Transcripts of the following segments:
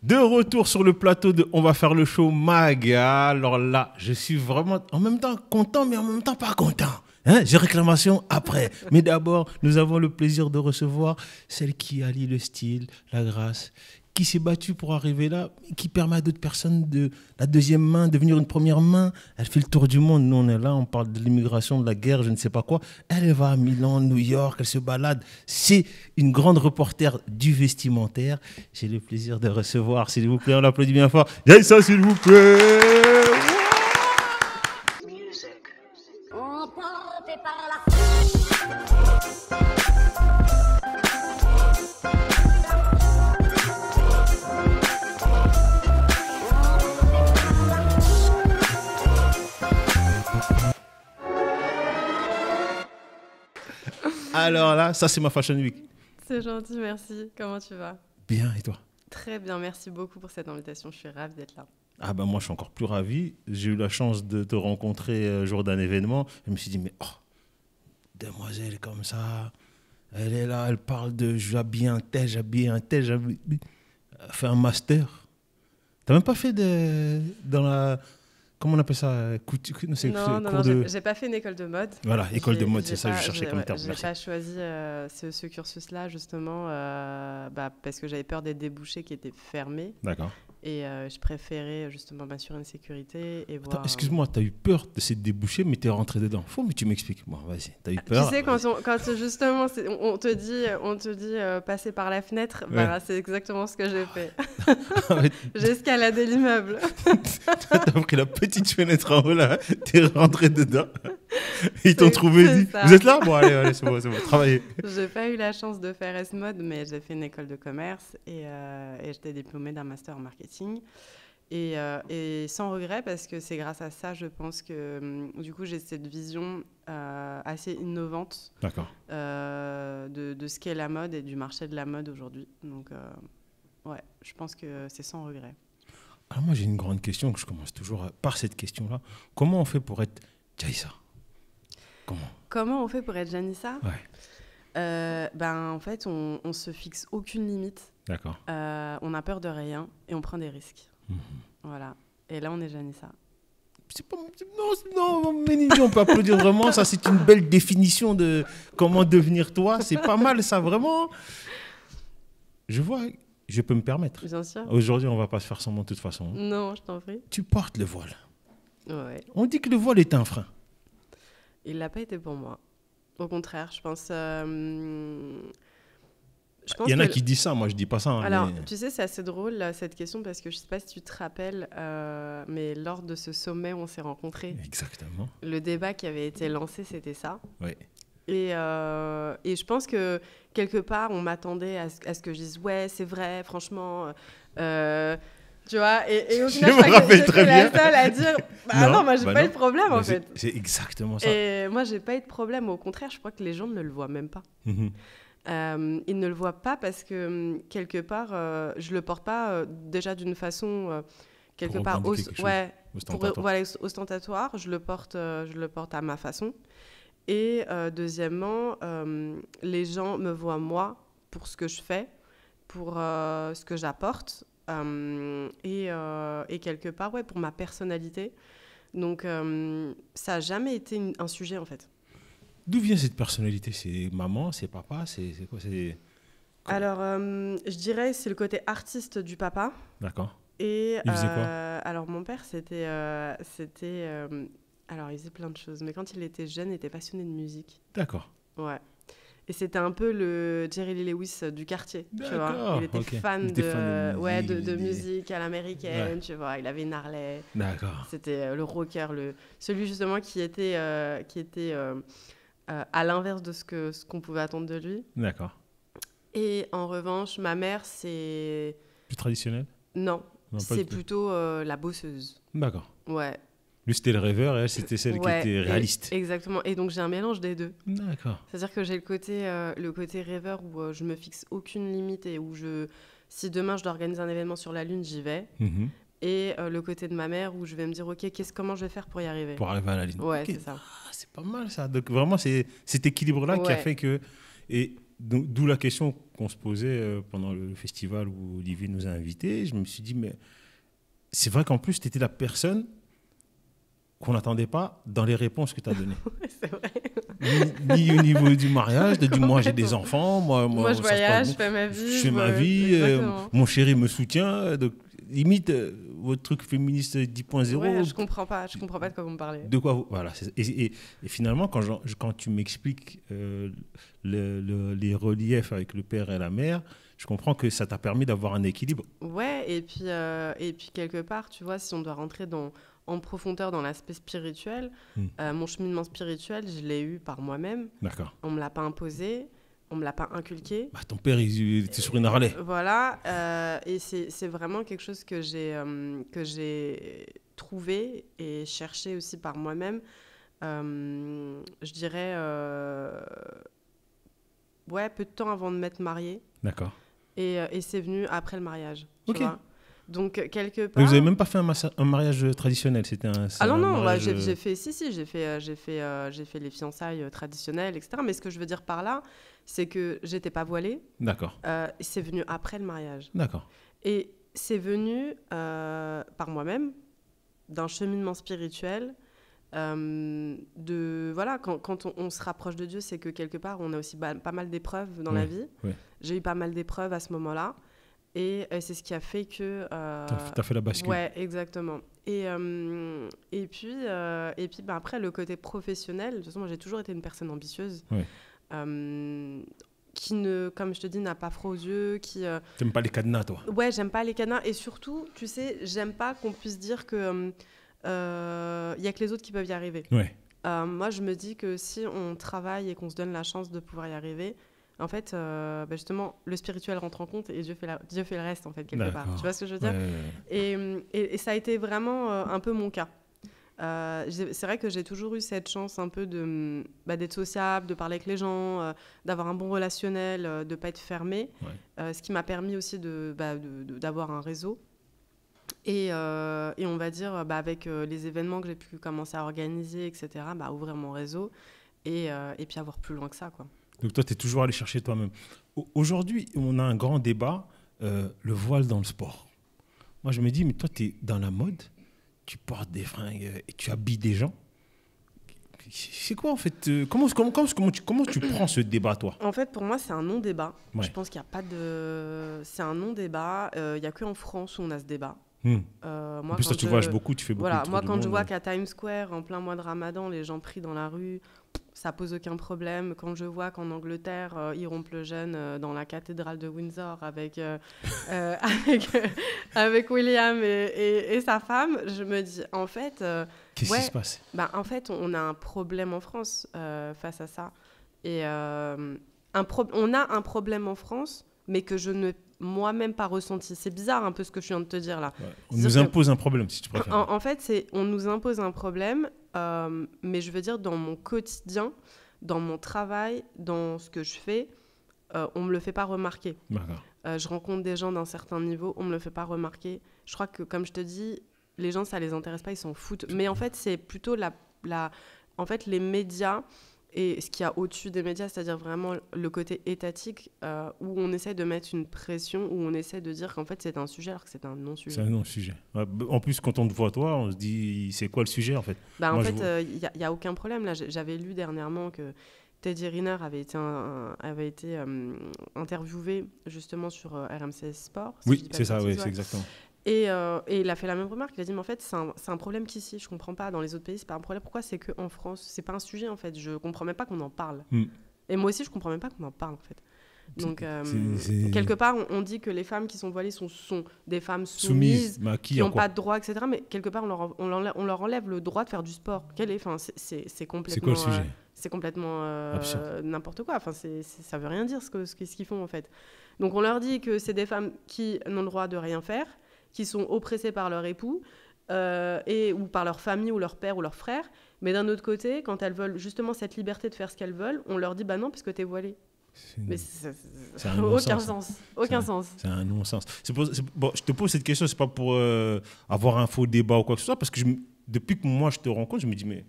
De retour sur le plateau de On va faire le show Mag. Alors là, je suis vraiment en même temps content, mais en même temps pas content. Hein, j'ai réclamation après. Mais d'abord, nous avons le plaisir de recevoir celle qui allie le style, la grâce, qui s'est battue pour arriver là, qui permet à d'autres personnes de la deuxième main devenir une première main. Elle fait le tour du monde. Nous, on est là, on parle de l'immigration, de la guerre, je ne sais pas quoi. Elle va à Milan, New York, elle se balade. C'est une grande reporter du vestimentaire. J'ai le plaisir de recevoir, s'il vous plaît, on l'applaudit bien fort. Jaïssa, s'il vous plaît. Alors là, ça c'est ma Fashion Week. C'est gentil, merci. Comment tu vas? Bien, et toi? Très bien, merci beaucoup pour cette invitation. Je suis ravie d'être là. Ah ben moi je suis encore plus ravi. J'ai eu la chance de te rencontrer jour d'un événement. Je me suis dit mais oh, demoiselle comme ça, elle est là, elle parle de j'habille un tel, elle fait un master. T'as même pas fait dans la... Comment on appelle ça? Non, j'ai pas fait une école de mode. Voilà, école de mode, c'est ça que je cherchais comme terme. J'ai pas choisi ce cursus-là, justement, parce que j'avais peur des débouchés qui étaient fermés. D'accord. Et je préférais justement m'assurer une sécurité et voir... Attends, excuse-moi, tu as eu peur de ces débouchés, mais tu es rentré dedans. Faut que tu m'expliques. Bon, vas-y, tu as eu peur. Tu sais, quand justement on te dit passer par la fenêtre, ouais. Bah, c'est exactement ce que j'ai fait. J'ai escaladé l'immeuble. Tu as pris la petite fenêtre en haut là, tu es rentré dedans. Ils t'ont trouvé, dit, vous êtes là? Bon, allez, c'est bon, travaillez. J'ai pas eu la chance de faire S-Mode, mais j'ai fait une école de commerce et j'étais diplômée d'un master en marketing. Et sans regret, parce que c'est grâce à ça, je pense que du coup, j'ai cette vision assez innovante de ce qu'est la mode et du marché de la mode aujourd'hui. Donc, ouais, je pense que c'est sans regret. Alors moi, j'ai une grande question, que je commence toujours par cette question-là. Comment on fait pour être Jaïssa? Comment on fait pour être Janissa? Ouais. En fait, on se fixe aucune limite. D'accord. On a peur de rien et on prend des risques. Voilà. Et là, on est Janissa. Non, Ménidi, on peut applaudir vraiment. Ça, c'est une belle définition de comment devenir toi. C'est pas mal, ça, vraiment. Je vois, je peux me permettre. Bien sûr. Aujourd'hui, on va pas se faire semblant de toute façon. Non, je t'en prie. Tu portes le voile. Ouais. On dit que le voile est un frein. Il l'a pas été pour moi. Au contraire, je pense... Il y en a qui disent ça, moi je dis pas ça. Hein, alors, tu sais, c'est assez drôle cette question parce que je sais pas si tu te rappelles, mais lors de ce sommet où on s'est rencontrés, exactement. Le débat qui avait été lancé, c'était ça. Oui. Et je pense que quelque part, on m'attendait à ce que je dise ouais, c'est vrai, franchement. Tu vois, et au final, je rappelle très bien. La seule à dire non, moi j'ai pas eu de problème en fait. C'est exactement ça. Et moi j'ai pas eu de problème, au contraire, je crois que les gens ne le voient même pas. Ils ne le voient pas parce que quelque part, je le porte pas déjà d'une façon quelque part ostentatoire. Je le porte à ma façon. Et deuxièmement, les gens me voient moi pour ce que je fais, pour ce que j'apporte. Et quelque part, ouais, pour ma personnalité. Donc, ça n'a jamais été un sujet, en fait. D'où vient cette personnalité? C'est maman, c'est papa, c'est quoi? Alors, je dirais c'est le côté artiste du papa. D'accord. Et, il faisait quoi? Alors, mon père, alors, il faisait plein de choses. Mais quand il était jeune, il était passionné de musique. D'accord. Ouais. Et c'était un peu le Jerry Lee Lewis du quartier, tu vois. Il était fan de musique à l'américaine, tu vois. Il avait une Harley. D'accord. C'était le rocker, celui justement qui était à l'inverse de ce qu'on pouvait attendre de lui. D'accord. Et en revanche, ma mère, c'est... Plus traditionnel? Non, c'est plutôt la bosseuse. D'accord. Ouais. Lui, c'était le rêveur et elle, c'était celle qui était réaliste. Exactement. Et donc, j'ai un mélange des deux. D'accord. C'est-à-dire que j'ai le côté rêveur où je me fixe aucune limite et où si demain, je dois organiser un événement sur la Lune, j'y vais. Et le côté de ma mère où je vais me dire, OK, comment je vais faire pour y arriver? Pour arriver à la Lune. Ouais, c'est ça. Ah, c'est pas mal, ça. Donc, vraiment, c'est cet équilibre-là qui a fait que... Et d'où la question qu'on se posait pendant le festival où Olivier nous a invités. Je me suis dit, mais c'est vrai qu'en plus, tu étais la personne qu'on n'attendait pas dans les réponses que tu as données. C'est vrai. Ni au niveau du mariage, de dire moi j'ai des enfants, Moi, je ça se voyage, passe je fais ma vie. je fais ma vie, mon chéri me soutient. Donc, limite, votre truc féministe 10.0. Ouais, je comprends pas de quoi vous me parlez. De quoi voilà. Et finalement, quand tu m'expliques les reliefs avec le père et la mère, je comprends que ça t'a permis d'avoir un équilibre. Ouais, et puis quelque part, tu vois, si on doit rentrer en profondeur dans l'aspect spirituel, mon cheminement spirituel, je l'ai eu par moi-même. D'accord. On me l'a pas imposé, on me l'a pas inculqué. Bah, ton père, il était sur une Harley. Voilà, et c'est vraiment quelque chose que j'ai trouvé et cherché aussi par moi-même. Je dirais, ouais, peu de temps avant de m'être mariée. D'accord. Et c'est venu après le mariage. Ok. Tu vois. Donc, quelque part... Mais vous n'avez même pas fait un mariage traditionnel, c'était Ah non, un non, mariage... j'ai fait les fiançailles traditionnelles, etc. Mais ce que je veux dire par là, c'est que j'étais pas voilée. D'accord. C'est venu après le mariage. D'accord. Et c'est venu par moi-même, d'un cheminement spirituel. Voilà, quand on se rapproche de Dieu, c'est que quelque part, on a aussi pas mal d'épreuves dans la vie. Oui. J'ai eu pas mal d'épreuves à ce moment-là. Et c'est ce qui a fait que... T'as fait la bascule. Ouais, exactement. Et puis après, le côté professionnel, de toute façon, moi, j'ai toujours été une personne ambitieuse. Oui. Qui, comme je te dis, n'a pas froid aux yeux. T'aimes pas les cadenas, toi? Ouais, j'aime pas les cadenas. Et surtout, tu sais, j'aime pas qu'on puisse dire que y a que les autres qui peuvent y arriver. Ouais. Moi, je me dis que si on travaille et qu'on se donne la chance de pouvoir y arriver... En fait, justement, le spirituel rentre en compte et Dieu fait le reste, en fait, quelque part. Tu vois ce que je veux dire? Et ça a été vraiment un peu mon cas. C'est vrai que j'ai toujours eu cette chance un peu d'être sociable, de parler avec les gens, d'avoir un bon relationnel, de ne pas être fermée, ce qui m'a permis aussi d'avoir un réseau. Et on va dire, avec les événements que j'ai pu commencer à organiser, etc., ouvrir mon réseau et puis avoir plus loin que ça, quoi. Donc toi, tu es toujours allé chercher toi-même. Aujourd'hui, on a un grand débat, le voile dans le sport. Moi, je me dis, mais toi, tu es dans la mode, tu portes des fringues et tu habilles des gens. C'est quoi, en fait comment tu prends ce débat, toi? En fait, pour moi, c'est un non-débat. Ouais. Je pense qu'il n'y a pas de... C'est un non-débat. Il n'y a qu'en France où on a ce débat. Moi, en plus, toi, tu voyages beaucoup, tu fais beaucoup. Voilà, moi, quand je vois qu'à Times Square, en plein mois de Ramadan, les gens prient dans la rue, ça pose aucun problème. Quand je vois qu'en Angleterre, ils rompent le jeûne dans la cathédrale de Windsor avec William et sa femme, je me dis, en fait... Qu'est-ce qui se passe? En fait, on a un problème en France face à ça. Et on a un problème en France, mais que je ne moi-même pas ressenti. C'est bizarre un peu ce que je viens de te dire là. Ouais. On nous impose un problème, si tu préfères. En fait, on nous impose un problème, mais je veux dire, dans mon quotidien, dans mon travail, dans ce que je fais, on ne me le fait pas remarquer. Je rencontre des gens d'un certain niveau, on ne me le fait pas remarquer. Je crois que, comme je te dis, les gens, ça ne les intéresse pas, ils s'en foutent. Mais en fait, c'est plutôt en fait, les médias et ce qu'il y a au-dessus des médias, c'est-à-dire vraiment le côté étatique, où on essaie de mettre une pression, où on essaie de dire qu'en fait, c'est un sujet alors que c'est un non-sujet. C'est un non-sujet. En plus, quand on te voit, toi, on se dit, c'est quoi le sujet, en fait? En fait, il n'y a aucun problème. Là, j'avais lu dernièrement que Teddy Riner avait été interviewé justement sur RMC Sport. Oui, c'est ça, c'est exactement. Et il a fait la même remarque. Il a dit, mais en fait, c'est un problème qu'ici, je ne comprends pas. Dans les autres pays, ce n'est pas un problème. Pourquoi c'est qu'en France, ce n'est pas un sujet, en fait. Je ne comprends même pas qu'on en parle. Et moi aussi, je ne comprends même pas qu'on en parle, en fait. Donc, quelque part, on dit que les femmes qui sont voilées sont des femmes soumises qui n'ont pas de droits, etc. Mais quelque part, on leur enlève le droit de faire du sport. C'est complètement... C'est quoi le sujet? C'est complètement n'importe quoi. Enfin, ça ne veut rien dire ce qu'ils font, en fait. Donc, on leur dit que c'est des femmes qui n'ont le droit de rien faire, qui sont oppressées par leur époux ou par leur famille ou leur père ou leur frère. Mais d'un autre côté, quand elles veulent justement cette liberté de faire ce qu'elles veulent, on leur dit « bah non, parce que t'es voilée ». Mais ça n'a aucun sens. Aucun sens. C'est un non-sens. Bon, je te pose cette question, c'est pas pour avoir un faux débat ou quoi que ce soit, parce que depuis que moi je te rencontre, je me dis, mais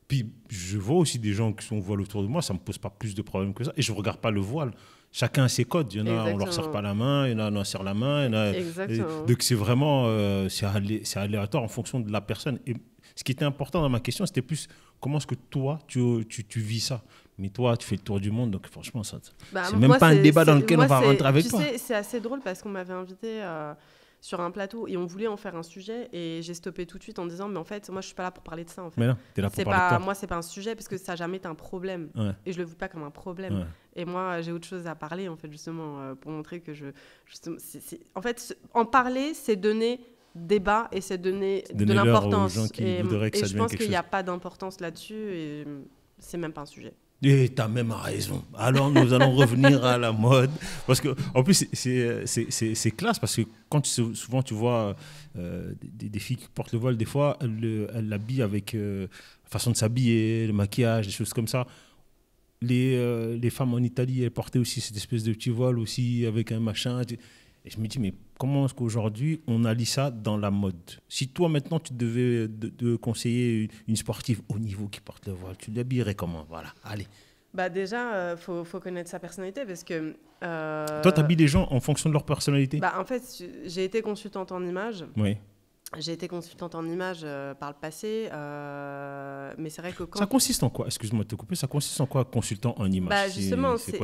Puis je vois aussi des gens qui sont voilés autour de moi, ça ne me pose pas plus de problèmes que ça. Et je ne regarde pas le voile. Chacun a ses codes. Il y en a, Exactement. on ne leur serre pas la main, il y en a, on leur serre la main. Il y en a, Exactement. donc c'est vraiment c'est aléatoire en fonction de la personne. Et ce qui était important dans ma question, c'était plus comment est-ce que toi, tu vis ça. Mais toi, tu fais le tour du monde, donc franchement, ça, c'est même pas un débat dans lequel on va rentrer avec toi. Tu sais, c'est assez drôle parce qu'on m'avait invité sur un plateau et on voulait en faire un sujet et j'ai stoppé tout de suite en disant mais en fait moi je suis pas là pour parler de ça en fait. Mais non, t'es là pour parler de toi. Moi c'est pas un sujet parce que ça n'a jamais été un problème et je le vis pas comme un problème et moi j'ai autre chose à parler en fait justement pour montrer que en fait en parler c'est donner débat et c'est donner de l'importance aux gens qui voudraient que ça je pense qu'il n'y a chose. pas d'importance là-dessus et c'est même pas un sujet. Et tu as même raison. Alors, nous allons revenir à la mode. Parce que, en plus, c'est classe. Parce que quand souvent tu vois des filles qui portent le voile, des fois, elles l'habillent avec la façon de s'habiller, le maquillage, des choses comme ça. Les femmes en Italie, elles portaient aussi cette espèce de petit voile aussi avec un machin. Et je me dis, mais comment est-ce qu'aujourd'hui, on allie ça dans la mode? Si toi, maintenant, tu devais de conseiller une sportive haut niveau qui porte le voile, tu l'habillerais comment? Voilà, allez. Bah déjà, faut connaître sa personnalité parce que... Toi, tu habilles les gens en fonction de leur personnalité? Bah, en fait, j'ai été consultante en image. Oui. J'ai été consultante en image par le passé, mais c'est vrai que quand... Ça consiste en quoi? Excuse-moi de te couper. Ça consiste en quoi, consultant en image? Bah justement, c'est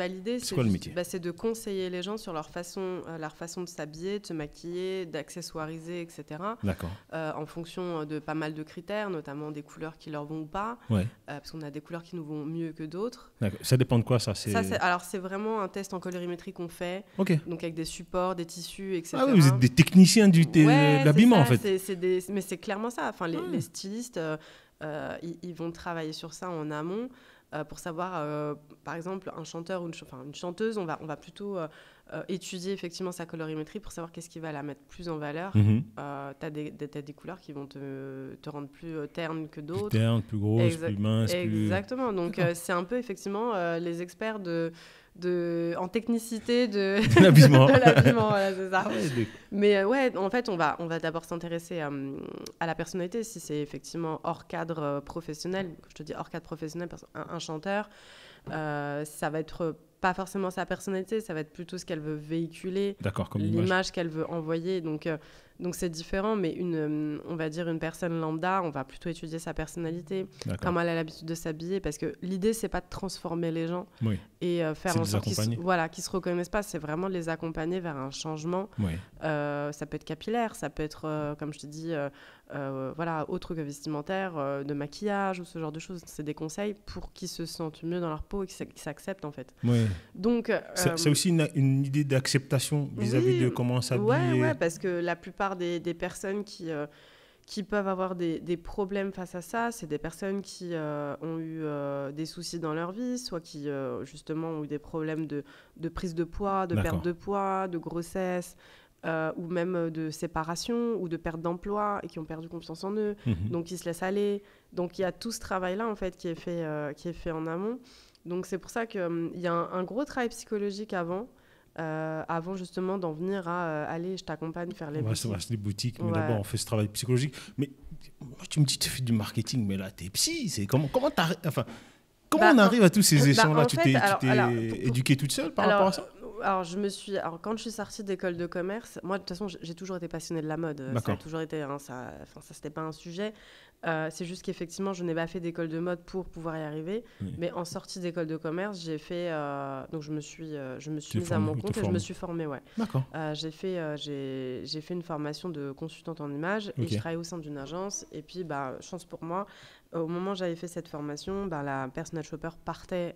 l'idée, quoi le métier? c'est de conseiller les gens sur leur façon de s'habiller, de se maquiller, d'accessoiriser, etc. D'accord. En fonction de pas mal de critères, notamment des couleurs qui leur vont ou pas, Ouais. parce qu'on a des couleurs qui nous vont mieux que d'autres. D'accord. Ça dépend de quoi, ça? Alors, c'est vraiment un test en colorimétrie qu'on fait, donc avec des supports, des tissus, etc. Ah oui, vous êtes des techniciens de l'habillement, en fait. Mais c'est clairement ça. Enfin, les stylistes, ils vont travailler sur ça en amont pour savoir, par exemple, un chanteur ou une chanteuse, on va plutôt étudier effectivement sa colorimétrie pour savoir qu'est-ce qui va la mettre plus en valeur. T'as des couleurs qui vont te rendre plus terne que d'autres. Plus terne, plus grosse, plus mince. Exactement. Donc, c'est un peu effectivement les experts en technicité de l'habillement. Voilà, c'est ça. Ouais, Mais ouais, en fait, on va d'abord s'intéresser à la personnalité. Si c'est effectivement hors cadre professionnel, je te dis hors cadre professionnel, un chanteur, ça va être pas forcément sa personnalité, ça va être plutôt ce qu'elle veut véhiculer, comme l'image qu'elle veut envoyer. Donc c'est différent, mais on va dire une personne lambda, on va plutôt étudier sa personnalité, comment elle a l'habitude de s'habiller, parce que l'idée, c'est pas de transformer les gens et faire en sorte qu'ils se reconnaissent pas, c'est vraiment de les accompagner vers un changement. Ça peut être capillaire, ça peut être, comme je te dis, autre que vestimentaire, de maquillage ou ce genre de choses. C'est des conseils pour qu'ils se sentent mieux dans leur peau et qu'ils s'acceptent, en fait. Donc, c'est aussi une idée d'acceptation vis-à-vis de comment s'habiller. Ouais, parce que la plupart des personnes qui peuvent avoir des problèmes face à ça, c'est des personnes qui ont eu des soucis dans leur vie, soit qui justement ont eu des problèmes de prise de poids, de perte de poids, de grossesse, ou même de séparation ou de perte d'emploi et qui ont perdu confiance en eux, donc ils se laissent aller. Donc il y a tout ce travail-là en fait qui est fait en amont. Donc c'est pour ça qu'il y a un gros travail psychologique avant justement d'en venir à aller, je t'accompagne faire les boutiques. On va les boutiques, mais d'abord on fait ce travail psychologique. Mais moi, tu me dis tu fais du marketing, mais là t'es psy, c'est comment on arrive à tous ces échelons-là? Tu t'es éduquée toute seule par rapport à ça? Alors quand je suis sortie d'école de commerce, moi de toute façon j'ai toujours été passionnée de la mode. Ça a toujours été, ça c'était pas un sujet. C'est juste qu'effectivement je n'ai pas fait d'école de mode pour pouvoir y arriver. Mais en sortie d'école de commerce, j'ai fait donc je me suis mise à mon compte et je me suis formée. D'accord. J'ai fait une formation de consultante en image et je travaillais au sein d'une agence. Et puis chance pour moi. Au moment où j'avais fait cette formation, la personal shopper partait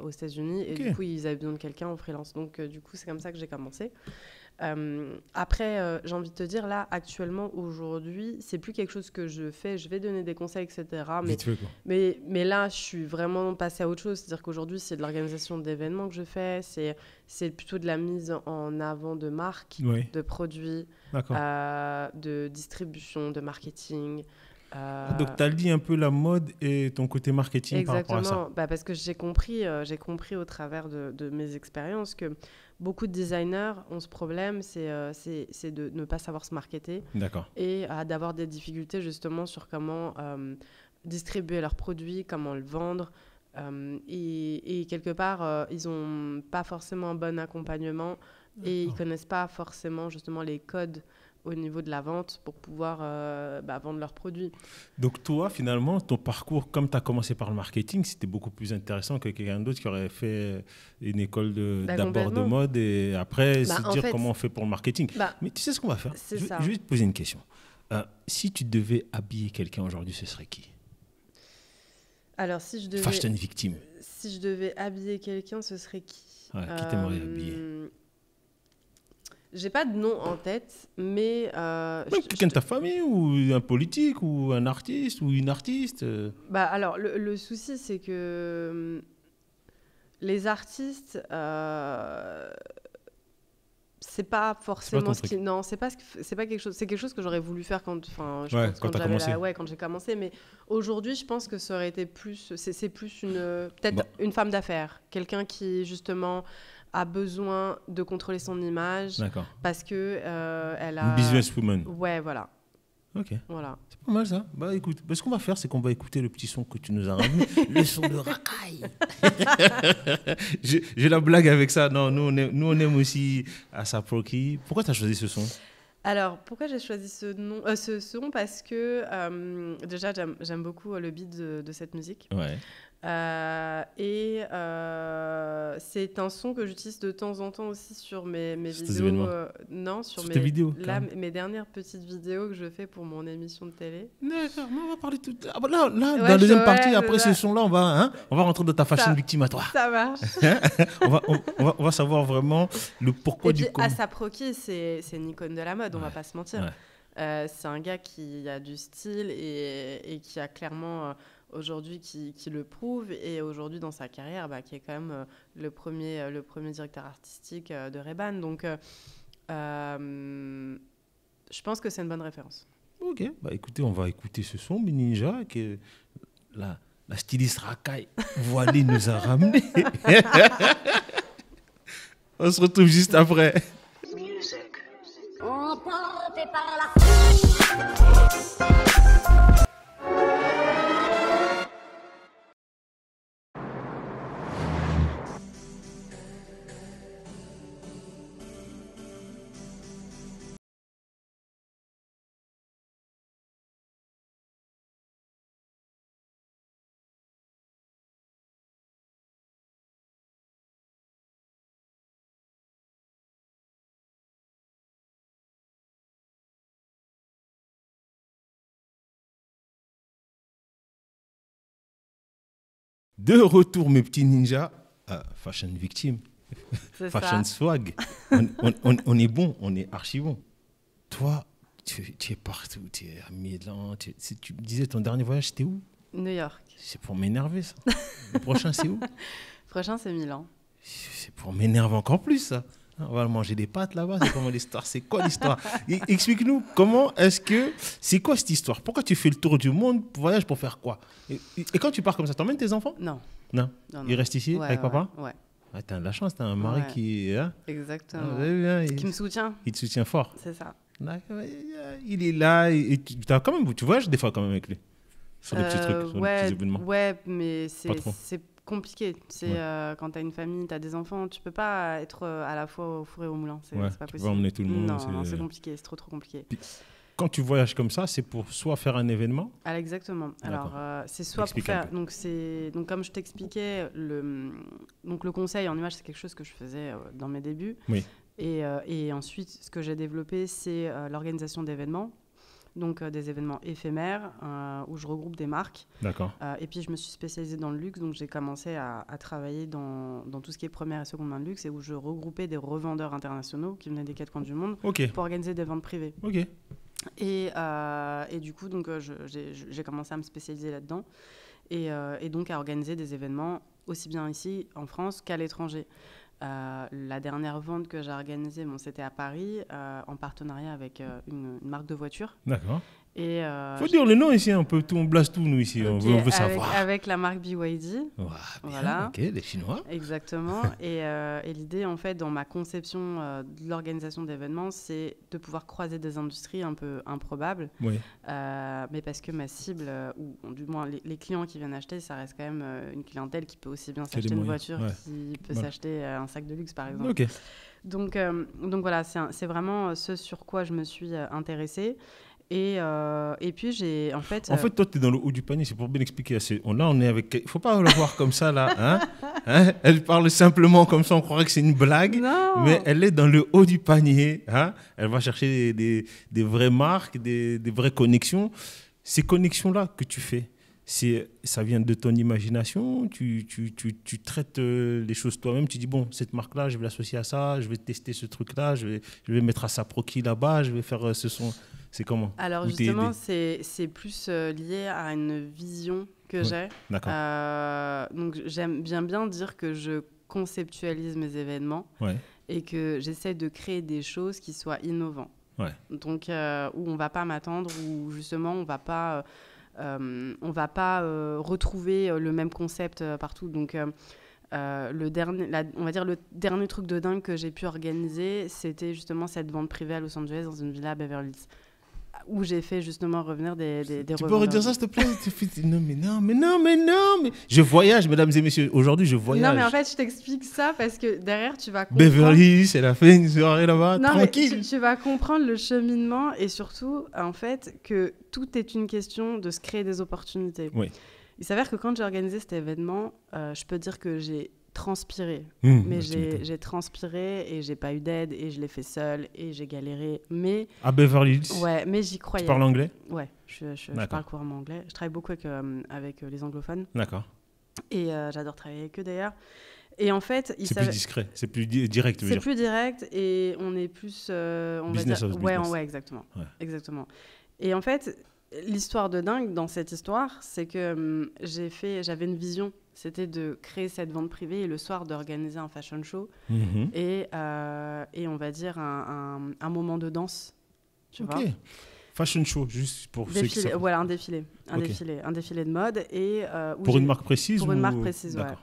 aux États-Unis et du coup, ils avaient besoin de quelqu'un en freelance. Donc, du coup, c'est comme ça que j'ai commencé. Après, j'ai envie de te dire, là, actuellement, aujourd'hui, c'est plus quelque chose que je fais. Je vais donner des conseils, etc. Mais là, je suis vraiment passée à autre chose. C'est-à-dire qu'aujourd'hui, c'est de l'organisation d'événements que je fais. C'est plutôt de la mise en avant de marques, de produits, de distribution, de marketing. Donc, tu as lié un peu la mode et ton côté marketing par rapport à ça. Exactement, parce que j'ai compris au travers de mes expériences que beaucoup de designers ont ce problème, c'est de ne pas savoir se marketer et d'avoir des difficultés justement sur comment distribuer leurs produits, comment le vendre. Et quelque part, ils n'ont pas forcément un bon accompagnement et ils ne connaissent pas forcément justement les codes au niveau de la vente pour pouvoir vendre leurs produits. Donc toi, finalement, ton parcours, comme tu as commencé par le marketing, c'était beaucoup plus intéressant que quelqu'un d'autre qui aurait fait une école d'abord de mode et après se dire comment on fait pour le marketing. Mais tu sais ce qu'on va faire? Je vais te poser une question. Si tu devais habiller quelqu'un aujourd'hui, ce serait qui? Alors, si je devais... Fashion victime. Si je devais habiller quelqu'un, ce serait qui? Qui t'aimerais habiller? J'ai pas de nom en tête, mais... quelqu'un de ta famille ou un politique ou un artiste ou une artiste alors, le souci, c'est que les artistes... c'est pas forcément ce qui... Non, c'est pas quelque chose... C'est quelque chose que j'aurais voulu faire quand j'ai commencé. Mais aujourd'hui, je pense que ça aurait été plus... C'est plus peut-être une femme d'affaires. Quelqu'un qui, justement, a besoin de contrôler son image. D'accord. Parce que elle a... Une businesswoman. Ouais, voilà. Ok. Voilà. C'est pas mal ça. Bah écoute, ce qu'on va faire, c'est qu'on va écouter le petit son que tu nous as ramené, le son de racaille. J'ai la blague avec ça. Non, nous on aime aussi ASAP Rocky. Pourquoi tu as choisi ce son? Alors, pourquoi j'ai choisi ce son? Parce que déjà, j'aime beaucoup le beat de cette musique. Ouais. C'est un son que j'utilise de temps en temps aussi sur mes vidéos. Sur tes vidéos. Mes dernières petites vidéos que je fais pour mon émission de télé. D'accord, on va parler tout. Là, dans la deuxième partie, après ce son-là, on va rentrer dans ta fashion victime à toi. Ça marche. on va savoir vraiment le pourquoi du comment. ASAP Rocky, c'est une icône de la mode, on va pas se mentir. Ouais. C'est un gars qui a du style et qui a clairement... aujourd'hui qui le prouve et aujourd'hui dans sa carrière qui est quand même le premier directeur artistique de Ray-Ban, donc je pense que c'est une bonne référence. Ok, écoutez, on va écouter ce son Ninja que la styliste racaille voilée nous a ramené. On se retrouve juste après. Music. Emporté par la De retour, mes petits ninjas, fashion victime, fashion swag. On est bon, on est archi bon. Toi, tu es partout, tu es à Milan. Tu me disais, ton dernier voyage, c'était où? New York. C'est pour m'énerver, ça. Le prochain, c'est où? Le prochain, c'est Milan. C'est pour m'énerver encore plus, ça. On va manger des pâtes là-bas, c'est comment l'histoire? C'est quoi l'histoire? Explique-nous, c'est quoi cette histoire? Pourquoi tu fais le tour du monde, voyage pour faire quoi? Et quand tu pars comme ça, t'emmènes tes enfants? Non. Ils restent ici avec papa? Ouais. T'as de la chance, t'as un mari qui... Exactement. Qui me soutient. Il te soutient fort. C'est ça. Il est là, et tu voyages des fois quand même avec lui? Sur des petits trucs, sur des petits événements? Ouais, mais c'est compliqué. Quand tu as une famille, tu as des enfants, tu peux pas être à la fois au four et au moulin. C'est pas possible. Tu peux emmener tout le monde. Non, c'est compliqué, c'est trop compliqué. Puis, quand tu voyages comme ça, c'est pour soit faire un événement? Exactement. Alors, c'est soit pour faire... Donc, comme je t'expliquais, le conseil en image, c'est quelque chose que je faisais dans mes débuts. Oui. Et ensuite, ce que j'ai développé, c'est l'organisation d'événements. Donc des événements éphémères où je regroupe des marques. D'accord. Et puis je me suis spécialisée dans le luxe, donc j'ai commencé à travailler dans tout ce qui est première et seconde main de luxe et où je regroupais des revendeurs internationaux qui venaient des quatre coins du monde pour organiser des ventes privées. Ok. Et du coup, donc, j'ai commencé à me spécialiser là-dedans et donc à organiser des événements aussi bien ici en France qu'à l'étranger. La dernière vente que j'ai organisée, c'était à Paris, en partenariat avec une marque de voitures. D'accord. Et faut dire le nom ici un peu, tout on blast tout nous ici, on veut savoir. Avec la marque BYD. Voilà. Ok, les Chinois. Exactement. Et l'idée, en fait, dans ma conception de l'organisation d'événements, c'est de pouvoir croiser des industries un peu improbables. Oui. Mais parce que ma cible, ou du moins les clients qui viennent acheter, ça reste quand même une clientèle qui peut aussi bien s'acheter une voiture, qui peut s'acheter un sac de luxe, par exemple. Ok. Donc voilà, c'est vraiment ce sur quoi je me suis intéressée. Et puis j'ai en fait... toi, tu es dans le haut du panier, c'est pour bien expliquer. Là, on est avec... Il ne faut pas la voir comme ça, là. Hein? Elle parle simplement comme ça, on croirait que c'est une blague. Non. Mais elle est dans le haut du panier. Hein? Elle va chercher des vraies marques, des vraies connexions. Ces connexions-là que tu fais, ça vient de ton imagination, tu traites les choses toi-même, tu dis, bon, cette marque-là, je vais l'associer à ça, je vais tester ce truc-là, je vais mettre à Saproki là-bas, je vais faire ce son... C'est comment? Alors justement, c'est plus lié à une vision que j'ai. D'accord. Donc j'aime bien dire que je conceptualise mes événements et que j'essaie de créer des choses qui soient innovantes. Donc où on ne va pas m'attendre, où justement on ne va pas retrouver le même concept partout. Donc on va dire le dernier truc de dingue que j'ai pu organiser, c'était justement cette vente privée à Los Angeles dans une villa à Beverly Hills, où j'ai fait justement revenir des revendeurs. Tu peux redire ça, s'il te plaît? Non, mais... Je voyage, mesdames et messieurs. Aujourd'hui, je voyage. Non, mais en fait, je t'explique ça parce que derrière, tu vas comprendre... Beverly Hills, elle a fait une soirée là-bas, tranquille. Tu vas comprendre le cheminement et surtout, en fait, que tout est une question de se créer des opportunités. Oui. Il s'avère que quand j'ai organisé cet événement, je peux dire que j'ai transpiré. Mais j'ai transpiré et j'ai pas eu d'aide et je l'ai fait seule et j'ai galéré. Mais à Beverly Hills? Ouais, mais j'y croyais. Tu parles anglais? Ouais, je parle couramment anglais. Je travaille beaucoup avec les anglophones. D'accord. Et j'adore travailler avec eux d'ailleurs. Et en fait, c'est plus discret, c'est plus direct. C'est plus direct et on est plus... business va dire... of business. Ouais, exactement. Exactement. Et en fait, l'histoire de dingue dans cette histoire, c'est que j'avais une vision. C'était de créer cette vente privée et le soir d'organiser un fashion show et on va dire un moment de danse, tu vois. Fashion show, juste pour ceux qui savent. Voilà, un défilé de mode. Et, pour une marque précise? Pour une marque précise, D'accord,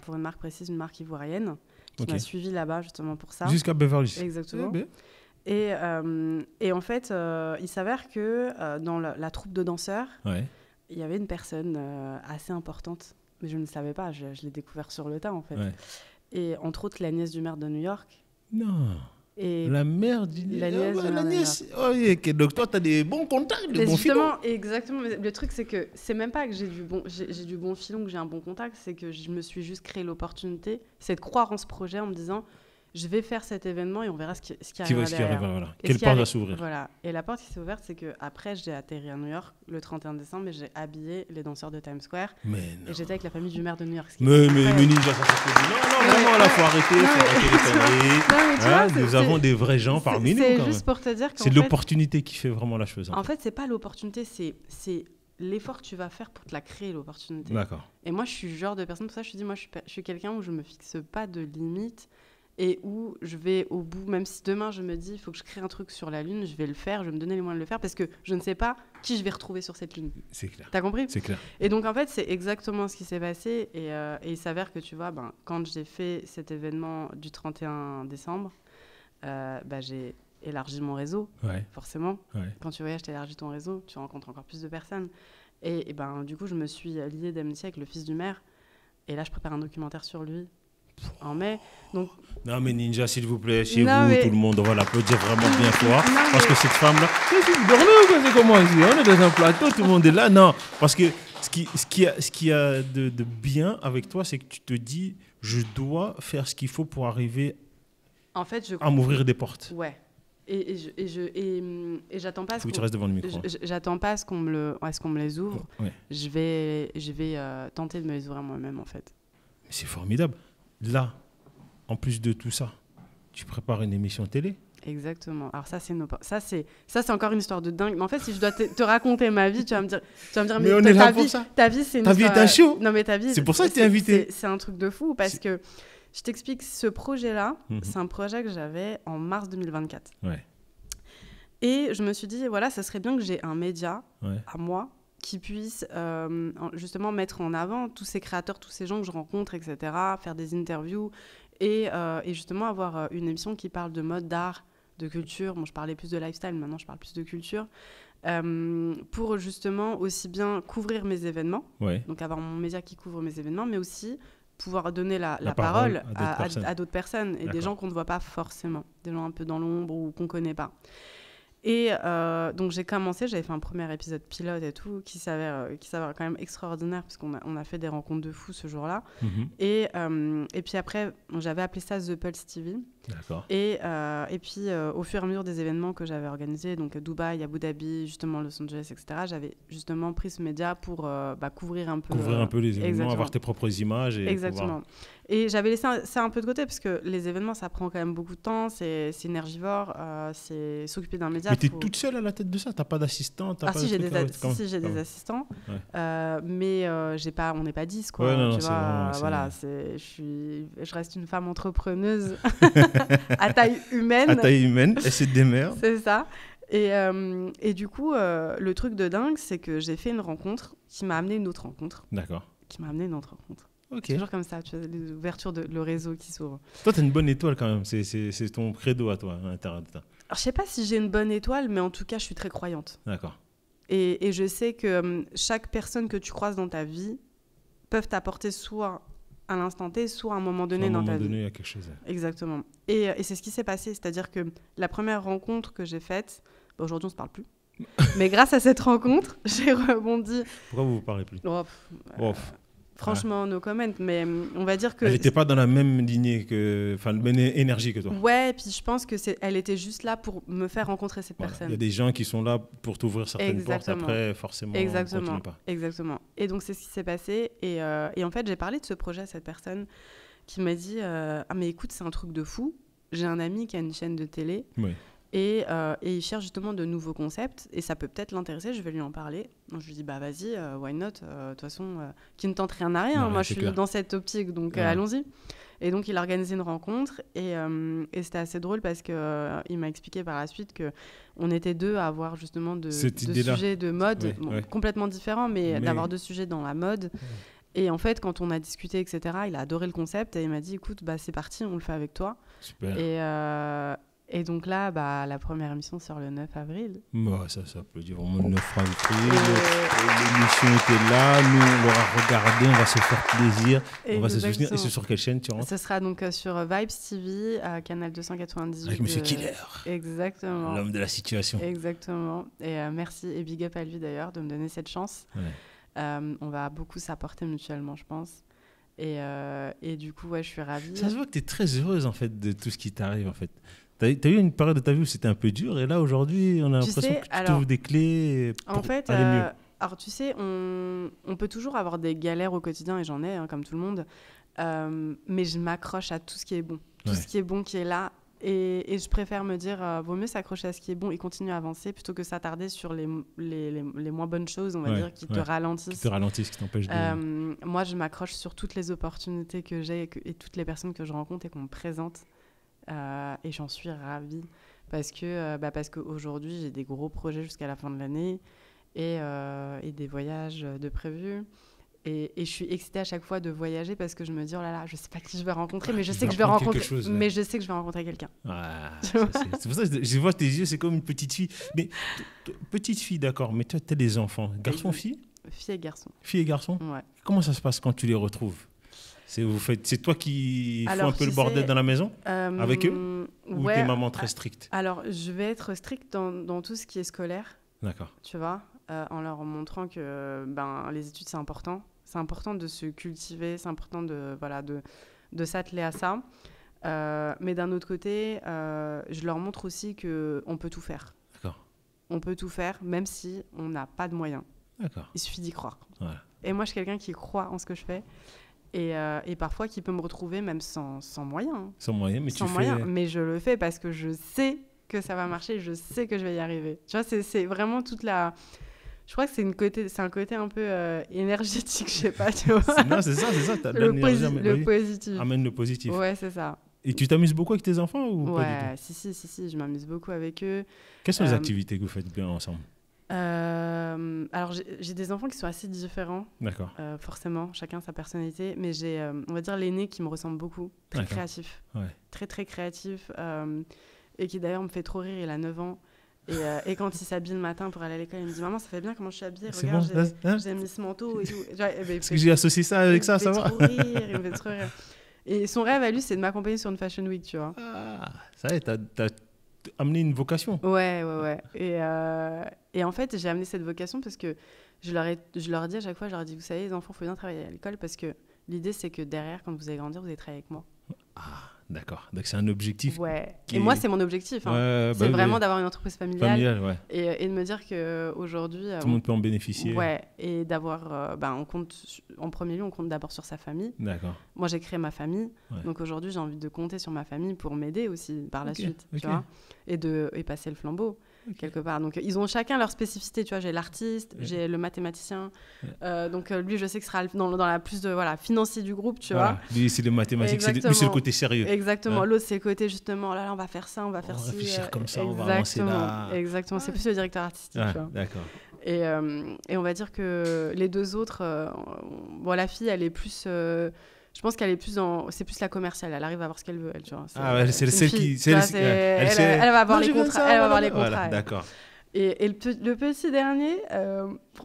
pour une marque précise, une marque ivoirienne qui m'a suivi là-bas justement pour ça. Jusqu'à Beverly Hills. Exactement. Et en fait, il s'avère que dans la troupe de danseurs, il y avait une personne assez importante. Mais je ne le savais pas, je l'ai découvert sur le tas en fait. Et entre autres, la nièce du maire de New York. Non. Et la mère du... La nièce. Donc toi, tu as des bons contacts, des bons filons. Exactement. Le truc, c'est que c'est même pas que j'ai du bon filon, que j'ai un bon contact, c'est que je me suis juste créé l'opportunité, c'est de croire en ce projet en me disant... Je vais faire cet événement et on verra ce qui arrive derrière. Voilà. Quelle porte va s'ouvrir? Voilà. Et la porte qui s'est ouverte, c'est qu'après, j'ai atterri à New York le 31 décembre et j'ai habillé les danseurs de Times Square. Et j'étais avec la famille du maire de New York. Mais Ninja, ça fait non, vraiment, là, il faut arrêter les conneries. Nous avons des vrais gens parmi nous. C'est juste pour te dire c'est l'opportunité qui fait vraiment la chose. En fait, c'est pas l'opportunité, c'est l'effort que tu vas faire pour te la créer, l'opportunité. D'accord. Et moi, je suis le genre de personne, pour ça, je te dis, moi, je suis quelqu'un où je me fixe pas de limites. Et où je vais au bout, même si demain je me dis il faut que je crée un truc sur la Lune, je vais le faire, je vais me donner les moyens de le faire parce que je ne sais pas qui je vais retrouver sur cette Lune. C'est clair. T'as compris? C'est clair. Et donc en fait, c'est exactement ce qui s'est passé. Et il s'avère que tu vois, quand j'ai fait cet événement du 31 décembre, j'ai élargi mon réseau, forcément. Quand tu voyages, tu élargis ton réseau, tu rencontres encore plus de personnes. Et du coup, je me suis liée d'amitié avec le fils du maire. Et là, je prépare un documentaire sur lui. En mai. Donc... Non mais Ninja, s'il vous plaît, chez vous, tout le monde, on va l'applaudir vraiment bien fort. Parce que cette femme-là, c'est comment ici? On est dans un plateau, tout le monde est là. Non, parce que ce qui a de bien avec toi, c'est que tu te dis, je dois faire ce qu'il faut pour arriver à m'ouvrir des portes. Ouais. Et j'attends pas. Faut que tu restes devant le micro. J'attends pas à ce qu'on me les ouvre. Je vais tenter de me les ouvrir moi-même en fait. Mais c'est formidable. Là, en plus de tout ça, tu prépares une émission télé? Exactement. Alors ça c'est encore une histoire de dingue. Mais en fait, si je dois te raconter ma vie, tu vas me dire mais on est là pour ça. Ta vie, c'est une histoire... vie est un show. Non mais ta vie. C'est pour ça que tu es invité. C'est un truc de fou parce que je t'explique, ce projet-là, c'est un projet que j'avais en mars 2024. Et je me suis dit, voilà, ça serait bien que j'ai un média Ouais. à moi qui puisse justement mettre en avant tous ces créateurs, tous ces gens que je rencontre, etc., faire des interviews et justement avoir une émission qui parle de mode, d'art, de culture. Bon, je parlais plus de lifestyle, maintenant je parle plus de culture. Pour justement aussi bien couvrir mes événements, Ouais. donc avoir mon média qui couvre mes événements, mais aussi pouvoir donner la parole parole à d'autres personnes et des D'accord. gens qu'on ne voit pas forcément, des gens un peu dans l'ombre ou qu'on ne connaît pas. Et donc j'ai commencé, j'avais fait un premier épisode pilote et tout, qui s'avère quand même extraordinaire, parce qu'on a fait des rencontres de fous ce jour-là. Mhm. Et puis après, j'avais appelé ça The Pulse TV. D'accord. Et puis, au fur et à mesure des événements que j'avais organisés, donc Dubaï, Abu Dhabi, justement Los Angeles, etc., j'avais justement pris ce média pour couvrir un peu... Couvrir un peu les événements, exactement. avoir tes propres images. Et Exactement. pouvoir... Et j'avais laissé ça un peu de côté, parce que les événements, ça prend quand même beaucoup de temps, c'est énergivore, c'est s'occuper d'un média. Mais tu es toute seule à la tête de ça? Tu n'as pas d'assistant? Si, j'ai des assistants, Ouais. mais on n'est pas 10, quoi. Ouais, non, tu vois, vraiment, voilà, je reste une femme entrepreneuse à taille humaine. À taille humaine, et c'est des mères. C'est ça. Et du coup, le truc de dingue, c'est que j'ai fait une rencontre qui m'a amené une autre rencontre. D'accord. Ok. C'est toujours comme ça, tu vois, l'ouverture le réseau qui s'ouvre. Toi, tu as une bonne étoile quand même. C'est ton credo à toi, à l'intérieur de toi. Alors, je sais pas si j'ai une bonne étoile, mais en tout cas, je suis très croyante. D'accord. Et je sais que chaque personne que tu croises dans ta vie peuvent t'apporter soit à l'instant T, soit à un moment donné dans ta vie. À un moment donné, il y a quelque chose. Exactement. Et c'est ce qui s'est passé. C'est-à-dire que la première rencontre que j'ai faite, aujourd'hui, on se parle plus. Mais grâce à cette rencontre, j'ai rebondi. Pourquoi vous ne parlez plus? Franchement, no comment, mais on va dire que... Elle n'était pas dans la même lignée la même énergie que toi. Ouais, puis je pense elle était juste là pour me faire rencontrer cette personne. Il y a des gens qui sont là pour t'ouvrir certaines portes, après, forcément, on ne continue pas. Exactement. Et donc, c'est ce qui s'est passé. Et en fait, j'ai parlé de ce projet à cette personne qui m'a dit « Ah, mais écoute, c'est un truc de fou. J'ai un ami qui a une chaîne de télé. Oui. Et il cherche justement de nouveaux concepts et ça peut peut-être l'intéresser, je vais lui en parler. Donc je lui dis, bah vas-y, why not, de toute façon, qui ne tente rien à rien. Non, moi, je suis clair. Dans cette optique, donc allons-y. Et donc, il a organisé une rencontre et c'était assez drôle parce qu'il m'a expliqué par la suite qu'on était deux à avoir justement deux sujets de mode complètement différents, mais d'avoir deux sujets dans la mode. Et en fait, quand on a discuté, etc., il a adoré le concept et il m'a dit, écoute, bah, c'est parti, on le fait avec toi. Super. Et donc là, la première émission sort le 9 avril. Ça s'applaudit vraiment le 9 avril. L'émission était là, nous on l'aura regardé, on va se faire plaisir, on va se soutenir. Et c'est sur quelle chaîne tu rentres? Ce sera donc sur Vibes TV, canal 298. Avec Monsieur Killer. Exactement. L'homme de la situation. Exactement. Et merci et big up à lui d'ailleurs de me donner cette chance. On va beaucoup s'apporter mutuellement, je pense. Et du coup, je suis ravie. Ça se voit que tu es très heureuse en fait de tout ce qui t'arrive en fait. T'as eu une période de ta vie où c'était un peu dur et là aujourd'hui on a l'impression que tu trouves des clés pour aller mieux. Alors tu sais, on peut toujours avoir des galères au quotidien et j'en ai comme tout le monde, mais je m'accroche à tout ce qui est bon, tout ce qui est bon qui est là et je préfère me dire vaut mieux s'accrocher à ce qui est bon et continuer à avancer plutôt que s'attarder sur les moins bonnes choses, on va dire, qui te ralentissent. Qui te ralentissent, qui t'empêchent de... Moi je m'accroche sur toutes les opportunités que j'ai et toutes les personnes que je rencontre et qu'on me présente. Et j'en suis ravie parce qu'aujourd'hui j'ai des gros projets jusqu'à la fin de l'année et des voyages de prévus et je suis excitée à chaque fois de voyager parce que je me dis oh là là, je sais pas qui je vais rencontrer mais je sais que je vais rencontrer quelqu'un. C'est pour ça que je vois tes yeux, c'est comme une petite fille, mais petite fille, d'accord, mais toi tu as des enfants, garçon, fille et garçon. Fille et garçon. Ouais. Comment ça se passe quand tu les retrouves? C'est toi qui fais un peu le bordel dans la maison avec eux ou t'es maman très stricte? Alors, je vais être stricte dans tout ce qui est scolaire. D'accord. Tu vois, en leur montrant que les études, c'est important. C'est important de se cultiver, c'est important de s'atteler à ça. Mais d'un autre côté, je leur montre aussi qu'on peut tout faire. D'accord. On peut tout faire, même si on n'a pas de moyens. D'accord. Il suffit d'y croire. Ouais. Et moi, je suis quelqu'un qui croit en ce que je fais. Et parfois qui peut me retrouver même sans moyens. Sans moyens, mais sans moyens, mais je le fais parce que je sais que ça va marcher, je sais que je vais y arriver. Tu vois, c'est vraiment toute la... Je crois que c'est un côté un peu énergétique, je sais pas, tu vois. C'est ça, t'as de l'énergie. Le positif. Amène le positif. Ouais, c'est ça. Et tu t'amuses beaucoup avec tes enfants ou pas du Ouais, tout? si, je m'amuse beaucoup avec eux. Quelles sont les Euh, activités que vous faites bien ensemble? alors, j'ai des enfants qui sont assez différents, D'accord. forcément, chacun sa personnalité, mais j'ai, on va dire, l'aîné qui me ressemble beaucoup, très D'accord. créatif, Ouais. très, très créatif, et qui d'ailleurs me fait trop rire, il a 9 ans. Et quand il s'habille le matin pour aller à l'école, il me dit « Maman, ça fait bien comment je suis habillée, C'est regarde, bon, hein? j'ai mis ce manteau et tout. » Genre, eh ben, Parce que j'ai associé ça avec ça, il ça me fait va? trop rire, il me fait trop rire. Et son rêve à lui, c'est de m'accompagner sur une Fashion Week, tu vois. Ah, ça y est, t'as amené une vocation. Ouais. Et en fait, j'ai amené cette vocation parce que je leur dis à chaque fois, je leur dis, vous savez, les enfants, il faut bien travailler à l'école parce que l'idée, c'est que derrière, quand vous allez grandir, vous allez travailler avec moi. Ah, d'accord. Donc c'est un objectif Ouais. qui Et est- moi, c'est mon objectif. Hein. Ouais, C'est bah vraiment oui, d'avoir une entreprise familiale familial, ouais. et de me dire qu'aujourd'hui, Tout le monde peut en bénéficier. ouais, et d'avoir, on compte, en premier lieu, on compte d'abord sur sa famille. D'accord. Moi, j'ai créé ma famille, Ouais. donc aujourd'hui, j'ai envie de compter sur ma famille pour m'aider aussi par la Ok, suite, ok. tu vois, et passer le flambeau quelque part. Donc, ils ont chacun leur spécificité, tu vois. J'ai l'artiste, Ouais. j'ai le mathématicien, Ouais. donc lui, je sais que sera dans la plus de financier du groupe, tu Voilà. Lui, c'est les mathématiques, lui, c'est le Exactement. côté sérieux. vois. Exactement. Ouais. L'autre, c'est le côté justement, oh là, on va faire ça, on va faire On va ci. réfléchir comme ça, on va avancer là. Exactement. C'est plus le directeur artistique, Ah, tu vois. d'accord. Et on va dire que les deux autres, bon, la fille, elle est plus. Je pense qu'elle est plus dans. C'est plus la commerciale. Elle arrive à voir ce qu'elle veut, elle, tu vois. Ah ouais, c'est une celle fille, qui. tu vois, elle va avoir Non, les je veux contrats. ça, Elle va avoir voilà. les contrats. Voilà, elle. d'accord. Et le petit dernier,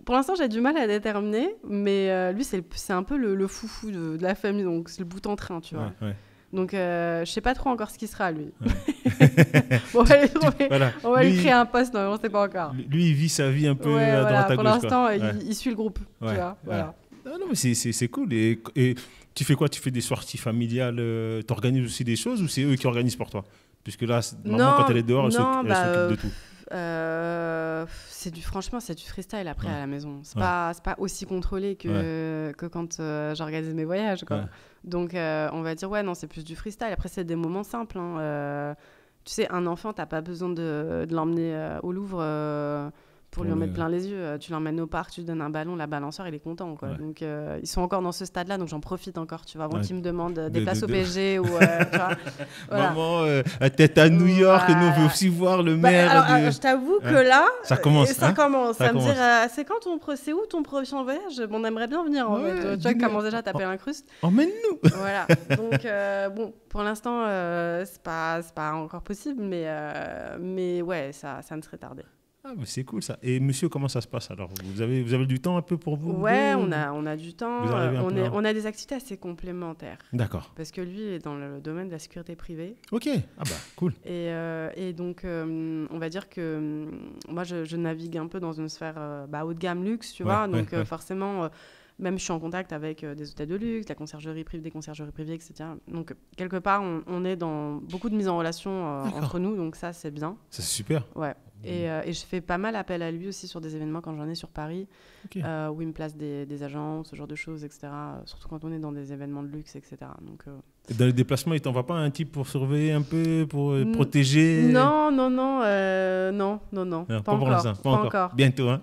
pour l'instant, j'ai du mal à déterminer, mais lui, c'est un peu le foufou de la famille, donc c'est le bout en train, tu vois. Ouais. Donc, je sais pas trop encore ce qu'il sera, lui. Ouais. On va lui trouver. Voilà. On va lui Lui, créer un poste, non, on sait pas encore. lui, il vit sa vie un peu Ouais, à voilà, droite à pour gauche. l'instant, Quoi. Ouais. il suit le groupe, Ouais, tu vois. ouais. Voilà. Non, mais c'est cool. Et tu fais quoi? Tu fais des sorties familiales? Tu organises aussi des choses ou c'est eux qui organisent pour toi? Puisque là, maman, quand elle est dehors, elle s'occupe de tout. Franchement, c'est du freestyle après Ouais. à la maison. C'est Ouais. pas aussi contrôlé que quand j'organise mes voyages, quoi. Ouais. Donc, on va dire, ouais, non, c'est plus du freestyle. Après, c'est des moments simples. Hein. Tu sais, un enfant, t'as pas besoin de l'emmener au Louvre pour lui en mettre plein les yeux. Tu l'emmènes au parc, tu lui donnes un ballon, la balanceur, il est content, quoi. Ouais. Donc, ils sont encore dans ce stade-là, donc j'en profite encore, tu vois, avant Ouais. qu'ils me demandent des De- places de- au de- PSG ou, tu vois. Voilà. Maman, t'es à New York et nous, on veut Voilà. aussi voir le Bah, maire. alors, je t'avoue que là, Ça commence, ça hein commence. Ça Ça me commence. dire, c'est quand c'est où ton prochain voyage? Bon, on aimerait bien venir, en Ouais, fait. Tu vois, dis-nous. commence déjà à taper l'incruste. Emmène-nous. Voilà. Donc, bon, pour l'instant, c'est pas encore possible, mais ouais, ça ne serait tardé. Ah, mais c'est cool ça. Et monsieur, comment ça se passe alors? Vous avez du temps un peu pour vous? Ouais, deux, on a du temps. Vous arrivez un peu à- On a des activités assez complémentaires. D'accord. Parce que lui, il est dans le domaine de la sécurité privée. Ok. Ah bah, cool. Et donc, on va dire que moi, je navigue un peu dans une sphère haut de gamme luxe, tu Ouais, vois. ouais, Donc, ouais. forcément, même je suis en contact avec des hôtels de luxe, la conciergerie privée, des conciergeries privées, etc. Donc, quelque part, on est dans beaucoup de mise en relation D'accord. entre nous. Donc, ça, c'est bien. Ça, c'est super. Ouais. Et je fais pas mal appel à lui aussi sur des événements quand j'en ai sur Paris, Ok. où il me place des agents, ce genre de choses, etc. Surtout quand on est dans des événements de luxe, etc. Donc, Et dans les déplacements, il t'envoie pas un type pour surveiller un peu, pour Mm. protéger? non, Non, pas pour encore. l'instant, pas encore. Bientôt, hein.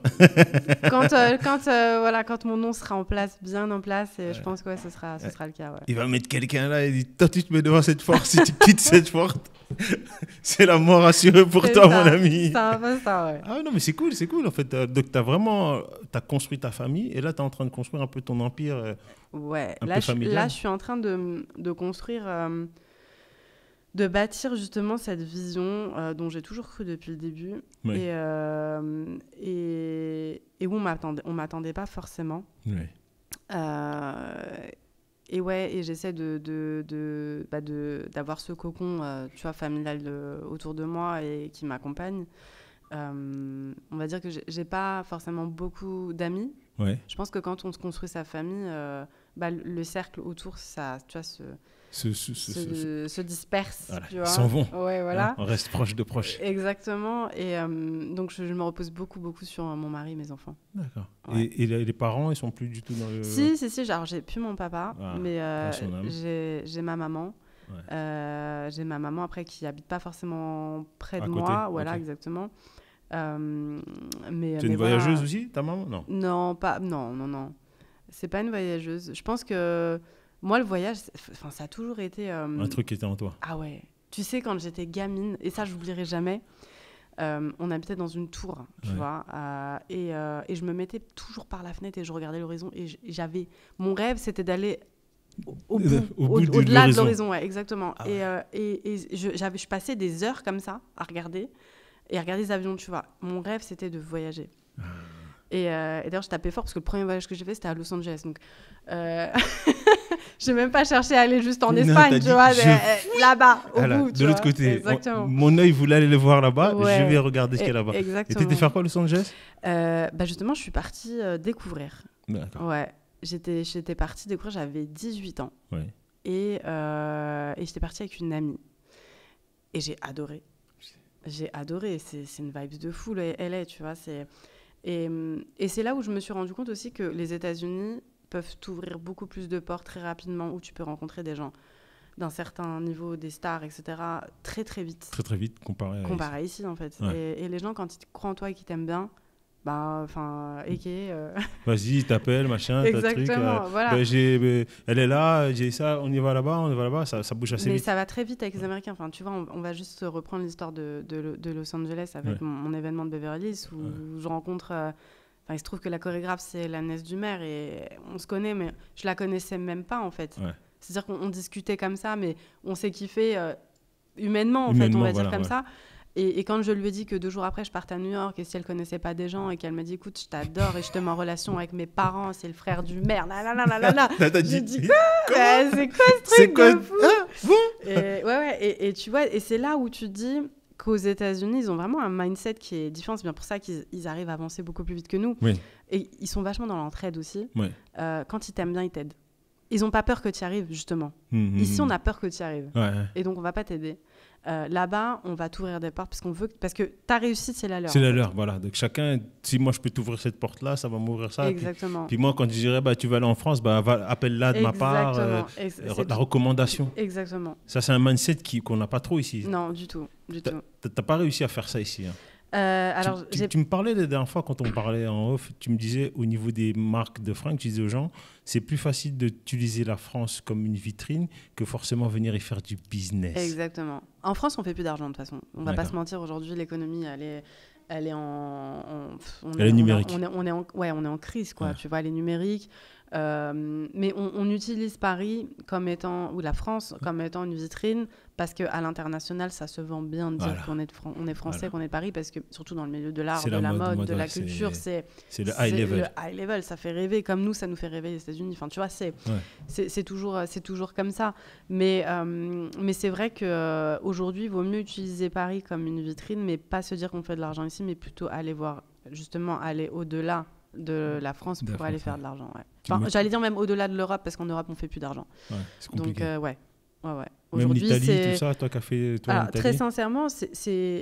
Quand mon nom sera en place, bien en place, et je pense que ouais, ce sera le cas. Ouais. Il va mettre quelqu'un là, il dit toi tu te mets devant cette porte, si tu quittes cette porte, c'est la mort assurée pour C'est toi ça, mon ami. C'est un peu ça, ouais. Ah non mais c'est cool en fait. Donc t'as construit ta famille et là t'es en train de construire un peu ton empire. Ouais, Un là, peu familial. là, je suis en train de construire, de bâtir justement cette vision dont j'ai toujours cru depuis le début Oui. et où on m'attendait pas forcément. Oui. Et ouais, et j'essaie d'avoir ce cocon, tu vois, familial autour de moi et qui m'accompagne. On va dire que j'ai pas forcément beaucoup d'amis. Ouais. Je pense que quand on se construit sa famille, le cercle autour, ça, tu vois, se disperse. Voilà, Tu vois. ils s'en vont. Ouais, voilà. Hein, on reste proche de proche. Exactement. Et donc, je me repose beaucoup sur mon mari et mes enfants. D'accord. Ouais. Et les parents, ils sont plus du tout dans le. Si, genre, j'ai plus mon papa, Ah, mais à son âme. j'ai ma maman. Ouais. J'ai ma maman, après, qui habite pas forcément près À de côté, moi. Voilà, ok. exactement. C'est Mais une voilà. voyageuse aussi, ta maman? Non. Non. C'est pas une voyageuse. Je pense que Moi, le voyage, ça a toujours été... Un truc qui était en toi. Ah ouais. Tu sais, quand j'étais gamine, et ça, je n'oublierai jamais, on habitait dans une tour, tu vois, et je me mettais toujours par la fenêtre et je regardais l'horizon. Et mon rêve, c'était d'aller au-delà de l'horizon. Ouais, exactement. Ah ouais. Je passais des heures comme ça à regarder les avions, tu vois. Mon rêve, c'était de voyager. Et d'ailleurs, je tapais fort parce que le premier voyage que j'ai fait, c'était à Los Angeles. Donc, je n'ai même pas cherché à aller juste en Espagne, tu vois, là-bas, au bout. De l'autre côté, mon œil voulait aller le voir là-bas, je vais regarder ce qu'il y a là-bas. Exactement. Et tu étais faire quoi à Los Angeles? Justement, je suis partie découvrir. D'accord. Ouais, j'étais partie découvrir, j'avais 18 ans. Ouais. Et j'étais partie avec une amie. Et j'ai adoré. J'ai adoré. C'est une vibe de fou, LA, tu vois. Et c'est là où je me suis rendu compte aussi que les États-Unis peuvent t'ouvrir beaucoup plus de portes très rapidement, où tu peux rencontrer des gens d'un certain niveau, des stars, etc., très, très vite. Très, très vite, comparé à ici, en fait. Ouais. Et les gens, quand ils croient en toi et qu'ils t'aiment bien, vas-y, t'appelles, machin, exactement, truc. Voilà. Elle est là, j'ai ça, on y va là-bas, ça bouge assez vite. Mais ça va très vite avec les Américains. Enfin, tu vois, on va juste reprendre l'histoire de Los Angeles avec mon événement de Beverly Hills où je rencontre... il se trouve que la chorégraphe, c'est la nièce du maire et on se connaît, mais je la connaissais même pas, en fait. Ouais. C'est-à-dire qu'on discutait comme ça, mais on s'est kiffé humainement, en fait, on va dire comme ça. Et quand je lui ai dit que 2 jours après, je partais à New York, et si elle connaissait pas des gens, et qu'elle m'a dit, écoute, je t'adore, et je te mets en relation avec mes parents, c'est le frère du maire, j'ai dit, quoi c'est quoi ce truc de fou et tu vois, et c'est là où tu dis qu'aux États-Unis, ils ont vraiment un mindset qui est différent. C'est bien pour ça qu'ils arrivent à avancer beaucoup plus vite que nous. Oui. Et ils sont vachement dans l'entraide aussi. Oui. Quand ils t'aiment bien, ils t'aident. Ils n'ont pas peur que tu y arrives, justement. Ici, on a peur que tu y arrives. Ouais. Et donc, on ne va pas t'aider. Là-bas, on va t'ouvrir des portes parce que ta réussite, c'est la leur. C'est la leur, voilà. Donc chacun, si moi je peux t'ouvrir cette porte-là, ça va m'ouvrir ça. Exactement. Puis moi, quand je dirais, tu vas aller en France, appelle-la de ma part, la recommandation. Exactement. Ça, c'est un mindset qu'on n'a pas trop ici. Non, du tout. Tu n'as pas réussi à faire ça ici. Hein. Alors, tu me parlais la dernière fois, quand on parlait en off, tu me disais au niveau des marques de fringues, tu disais aux gens, c'est plus facile d'utiliser la France comme une vitrine que forcément venir y faire du business. Exactement. En France, on fait plus d'argent de toute façon. On va pas se mentir, aujourd'hui, l'économie, elle est elle est numérique. On est en crise, quoi. Ouais. Tu vois, elle est numérique. Mais on utilise Paris comme étant, ou la France comme étant une vitrine, parce qu'à l'international, ça se vend bien de dire qu'on est, on est français, qu'on est de Paris, parce que surtout dans le milieu de l'art, de la mode, de la culture, c'est le high level. Le high level, ça fait rêver, comme nous, ça nous fait rêver les États-Unis. Enfin, tu vois, c'est toujours comme ça. Mais c'est vrai qu'aujourd'hui, il vaut mieux utiliser Paris comme une vitrine, mais pas se dire qu'on fait de l'argent ici, mais plutôt aller voir, justement, aller au-delà de la France pour aller faire de l'argent. Ouais. Enfin, j'allais dire même au-delà de l'Europe, parce qu'en Europe, on fait plus d'argent. Ouais, c'est compliqué. Donc, ouais. Même l'Italie, tout ça, toi qui as fait en Italie. Très sincèrement,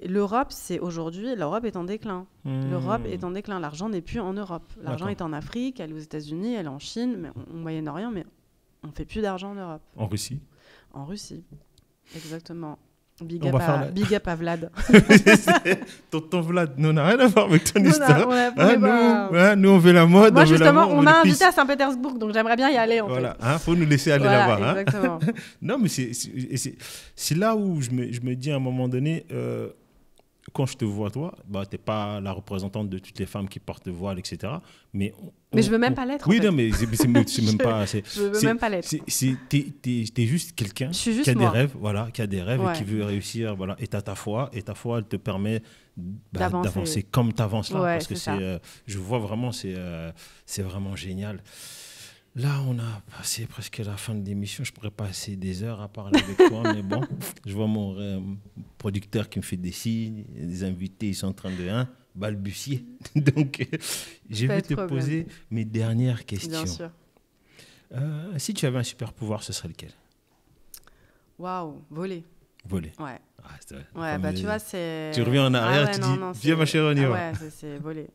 l'Europe est en déclin. L'Europe est en déclin. L'argent n'est plus en Europe. L'argent est en Afrique, elle est aux États-Unis, elle est en Chine, mais au Moyen-Orient, mais on ne fait plus d'argent en Europe. En Russie. En Russie, exactement. Big up à Vlad. Tonton Vlad, nous, on n'a rien à voir avec ton histoire. Nous, on veut la mode. Moi, justement, on m'a invité à Saint-Pétersbourg, donc j'aimerais bien y aller. Voilà, il faut nous laisser aller là-bas. Exactement. Non, mais c'est là où je me dis à un moment donné, quand je te vois, toi, tu n'es pas la représentante de toutes les femmes qui portent le voile, etc. Mais je ne veux même pas l'être. Oui, non, mais c'est même pas. Je ne veux même pas l'être. T'es juste quelqu'un qui a des rêves, qui a des rêves et qui veut réussir. Voilà, et tu as ta foi, et ta foi, elle te permet d'avancer comme tu avances là. Parce que je vois vraiment, c'est vraiment génial. Là, on a passé presque la fin de l'émission. Je pourrais passer des heures à parler avec toi, mais bon, je vois mon producteur qui me fait des signes, les invités, ils sont en train de balbutier. Donc, je vais te poser mes dernières questions. Bien sûr. Si tu avais un super pouvoir, ce serait lequel? Waouh, voler. Voler. Ouais. Ah, tu vois, c'est... Tu reviens en arrière, tu dis, viens ma chérie, on y va. Ouais, c'est voler.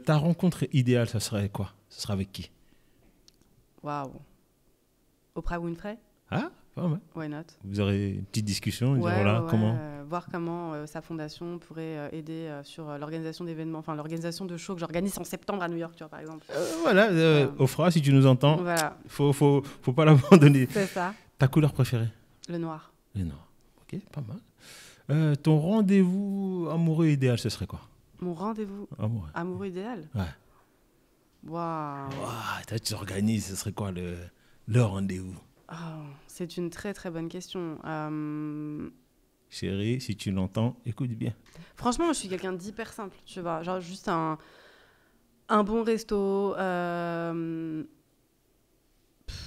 Ta rencontre idéale, ça serait quoi? Ce serait avec qui? Waouh. Oprah Winfrey? Ah, pas mal. Why not? Vous aurez une petite discussion, dire voilà, comment? voir comment sa fondation pourrait aider sur l'organisation d'événements, enfin l'organisation de shows que j'organise en septembre à New York, tu vois, par exemple. Voilà, Ofra, si tu nous entends, Voilà, faut pas l'abandonner. c'est ça. Ta couleur préférée? Le noir. Le noir. Ok, pas mal. Ton rendez-vous amoureux idéal, ce serait quoi? Mon rendez-vous amoureux idéal? Ouais. Waouh. Toi, tu organises, ce serait quoi le rendez-vous? Oh, c'est une très très bonne question. Chérie, si tu l'entends, écoute bien. Franchement, moi, je suis quelqu'un d'hyper simple, tu vois. Genre juste un bon resto,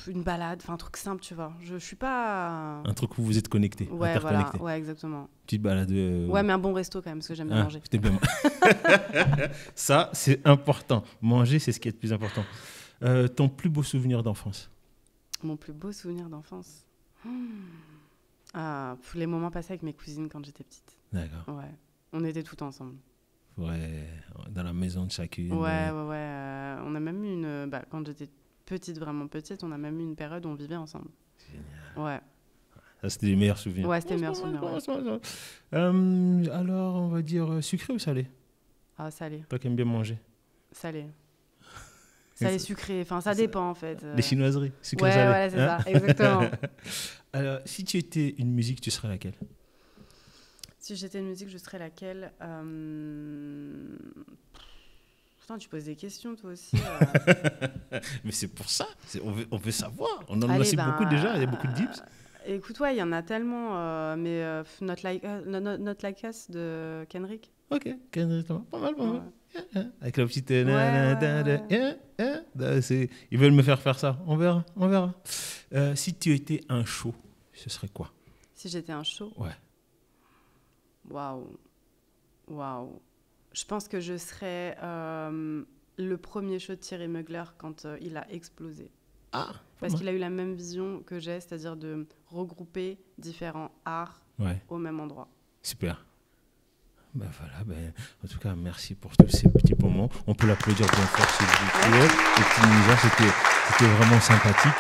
une balade, enfin un truc simple, tu vois. Je suis pas... Un truc où vous êtes connectés, Ouais, interconnectés. voilà, ouais, exactement. Petite balade. Ouais, mais un bon resto quand même, parce que j'aime bien manger. C'était bien. Ça, c'est important. Manger, c'est ce qui est le plus important. Ton plus beau souvenir d'enfance? Mon plus beau souvenir d'enfance. Les moments passés avec mes cousines quand j'étais petite. D'accord. Ouais. On était tout ensemble. Ouais, dans la maison de chacune. Ouais. On a même eu quand j'étais petite, vraiment petite, on a même eu une période où on vivait ensemble. Génial. Ouais. Ça, c'était les meilleurs souvenirs. Ouais, c'était les meilleurs souvenirs. Ouais. Alors, on va dire sucré ou salé? Ah, salé. Toi qui aimes bien manger. Salé. Salé sucré, enfin ça dépend en fait. Les chinoiseries, sucré ouais, salé. Ouais, c'est ça, exactement. Alors, si tu étais une musique, tu serais laquelle? Si j'étais une musique, je serais laquelle? Putain, tu poses des questions toi aussi. Mais c'est pour ça, on veut savoir. On en a aussi beaucoup déjà, il y a beaucoup de dips. Écoute, ouais, il y en a tellement, mais Not Like Us de Kendrick. Ok, Kendrick, pas mal. Ouais. Avec la petite... Ouais. Ils veulent me faire ça. On verra. Si tu étais un show, ce serait quoi? Si j'étais un show? Ouais. Waouh. Je pense que je serais le premier show de Thierry Mugler quand il a explosé. Parce qu'il a eu la même vision que j'ai, c'est-à-dire de regrouper différents arts au même endroit. Super. Ben voilà, en tout cas, merci pour tous ces petits moments. On peut l'applaudir bien fort, s'il vous plaît. Le petit univers, c'était vraiment sympathique.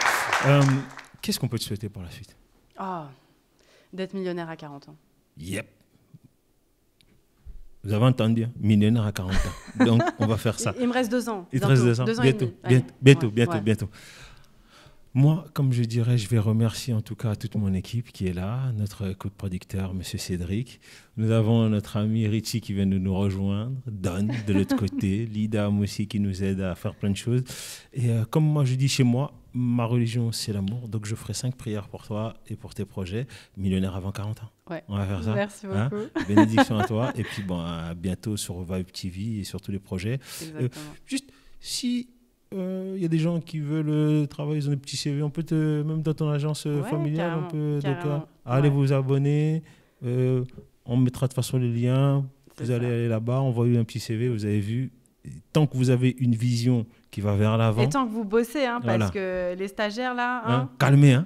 Qu'est-ce qu'on peut te souhaiter pour la suite? D'être millionnaire à 40 ans. Yep. Vous avez entendu, millionnaire à 40 ans. Donc, on va faire ça. Il me reste 2 ans. Il te reste 2 ans. Bientôt. Moi, comme je dirais, je vais remercier en tout cas toute mon équipe qui est là, notre co-producteur, M. Cédric. Nous avons notre ami Richie qui vient de nous rejoindre, Don de l'autre côté, Lida aussi qui nous aide à faire plein de choses. Et comme moi je dis chez moi, ma religion c'est l'amour, donc je ferai 5 prières pour toi et pour tes projets. Millionnaire avant 40 ans. Ouais. On va faire ça. Merci beaucoup. Bénédiction à toi. Et puis à bientôt sur Vibe TV et sur tous les projets. Exactement. Juste, si... y a des gens qui veulent travailler, ils ont des petits CV, on peut même dans ton agence familiale, on peut allez vous abonner, on mettra de toute façon les liens, vous allez aller là-bas, envoyer un petit CV, vous avez vu, tant que vous avez une vision qui va vers l'avant. Et tant que vous bossez, parce que les stagiaires là... Calmez,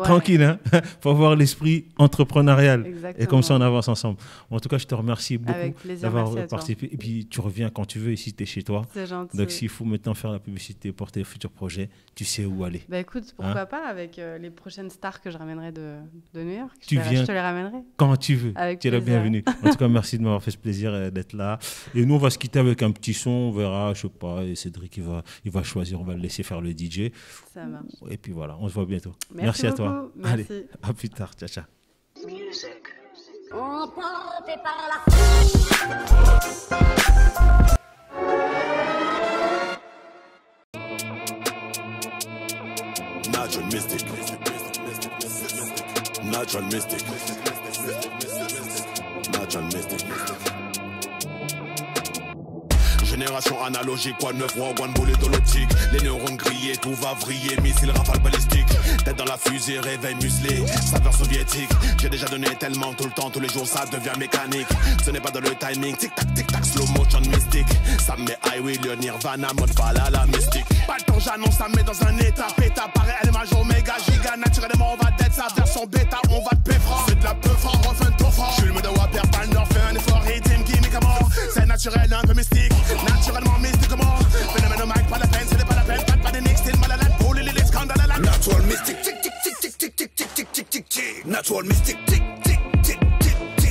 tranquille, faut avoir l'esprit entrepreneurial. Exactement. Et comme ça on avance ensemble. En tout cas, je te remercie beaucoup d'avoir merci participé. Et puis tu reviens quand tu veux, ici tu es chez toi. C'est gentil. Donc s'il faut maintenant faire la publicité pour tes futurs projets, tu sais où aller. Écoute, pourquoi pas avec les prochaines stars que je ramènerai de New York. Je te les ramènerai. Quand tu veux. Avec tu es la bienvenue. En tout cas, merci de m'avoir fait ce plaisir d'être là. Et nous, on va se quitter avec un petit son, on verra, je sais pas, et Cédric il va choisir, on va le laisser faire le DJ. Ça marche. Et puis voilà, on se voit bientôt. Merci à toi. Merci. Allez, à plus tard. Ciao. Emporté par la Natural Mystic. Génération analogique, quoi de neuf, one boulet de l'optique. Les neurones grillés, tout va vriller, missile, rafale balistique. Tête dans la fusée, réveil muselé, saveur soviétique. J'ai déjà donné tellement tout le temps, tous les jours ça devient mécanique. Ce n'est pas dans le timing, tic tac, slow motion mystique. Ça me met highway, le nirvana, mode Valhalla mystique. Pas le temps, j'annonce, ça me met dans un état. Péta, pareil, elle est major, méga, giga. Naturellement, on va d'être sa version bêta, on va te péfra. C'est de la peufra, refin de tofra. Je suis le mode de Wapper, Bandor, fais un effort, rythme, chimiquement. C'est naturel, un peu mystique. Naturellement mystiquement. Phénomène au mic, pas la peine, ce n'est pas la peine. Pas de nix, c'est une malade. Pour les scandales à la Natural mystic, tic tic tic tic tic tic tic tic tic tic tic. Natural mystic, tic tic tic tic tic.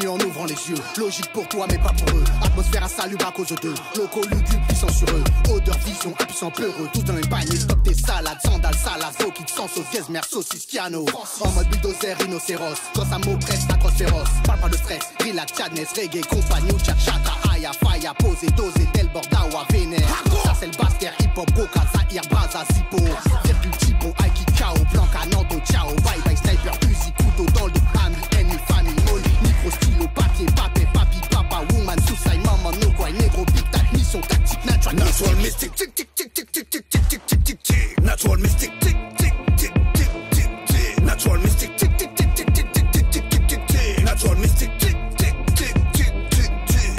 nuit en ouvrant les yeux. Logique pour toi mais pas pour eux. Atmosphère insalubre à cause d'eux. Locaux lugubres, puissants sur eux. Odeur, vision, impuissants, peureux. Tous dans les paniers, stop tes salades. Sandales, salazo, qui te sent sauce, dièse, mère, saucisse, piano. En mode bulldozer, rhinocéros. Quand ça m'oppresse, atroce féroce. Parle pas de stress, relax, sadness, reggae, compagnon, chata, aya, faya, posé, dosé, tel bordawa, vénère. Ça c'est le bastère, hip-hop, boca, zahir, braza, zippo. Virgule, typo, aiki, kao, blanc, canando, ciao. Bye bye, sniper, fusil, couteau dans le dos. Ami, ennemi, famille, molle, micro, stylo, papier, papé, papi, papa, woman, suicide, maman, no quoi, négro, big tac, mission tactique, natural mystic, tic, tic, tic, tic, tic, tic, tic, tic, tic, tic, tic, natural mystic, tic, tic, tic, tic, tic, tic, natural mystic, tic, tic, tic, tic, tic, tic, tic, tic, tic, tic, tic, natural mystic, tic, tic, tic, tic, tic, tic.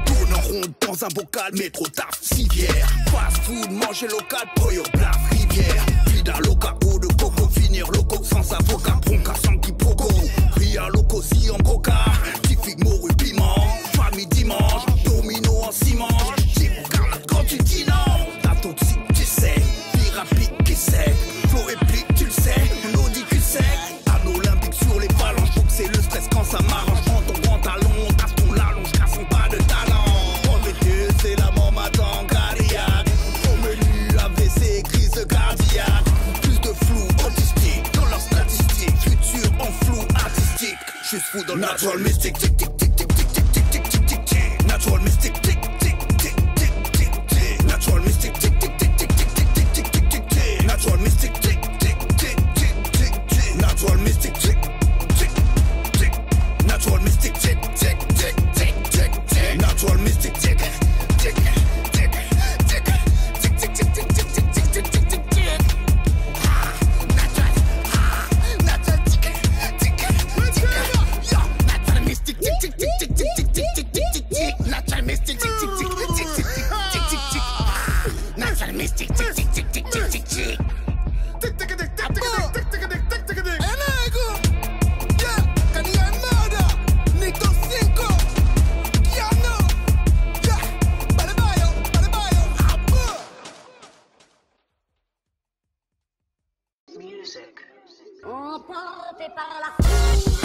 Tourne en ronde dans un bocal, métro, taf, civière. Fast food, manger local, pollo, blaf, rivière. Vida, loca, eau de coco, finir loco sans avocat, bronca, sans quiproquo. Ria, loco, si en broca, typique, morue, piment. Famille dimanche, domino en ciment. J'ai garde quand tu dis non. T'as ton type, tu sais. Pyramide qui sait. Flow épique, tu le sais. On dit que c'est. À l'Olympique sur les ballons. J'voue que c'est le stress quand ça m'arrange. Prends ton grand talon, casse ton lalon, j'casse pas de talent. Oh mes dieux, c'est la mort, madame cardiaque. Au menu, AVC, crise cardiaque. Plus de flou, autistique dans leurs statistiques. Futur en flou artistique. J'suis fou dans le natural mystic. Tic tic tic tic tic tic tic tic tic tic tic. Natural mystic. Tic tic tic tic tic tic. Natural mystic. Tic tic tic tic tic tic tic tic tic tic tic. Natural mystic. Tic tic tic tic tic tic. Natural mystic. Tic tic tic. Natural mystic. Tic tic tic tic tic tic. Natural mystic. Tic tic tic tic tic tic tic tic tic tic tic tic tic tic. Natural tic tic tic. Yo, natural mystic. Tic tic tic tic tic tic tic tic tic tic. Natural mystic. Tic tic tic tic tic tic tic tic. Natural mystic. Tic tic tic tic tic tic tic. Tic tic tic tic tic tic tic tic tic tic. Emporté par la foule.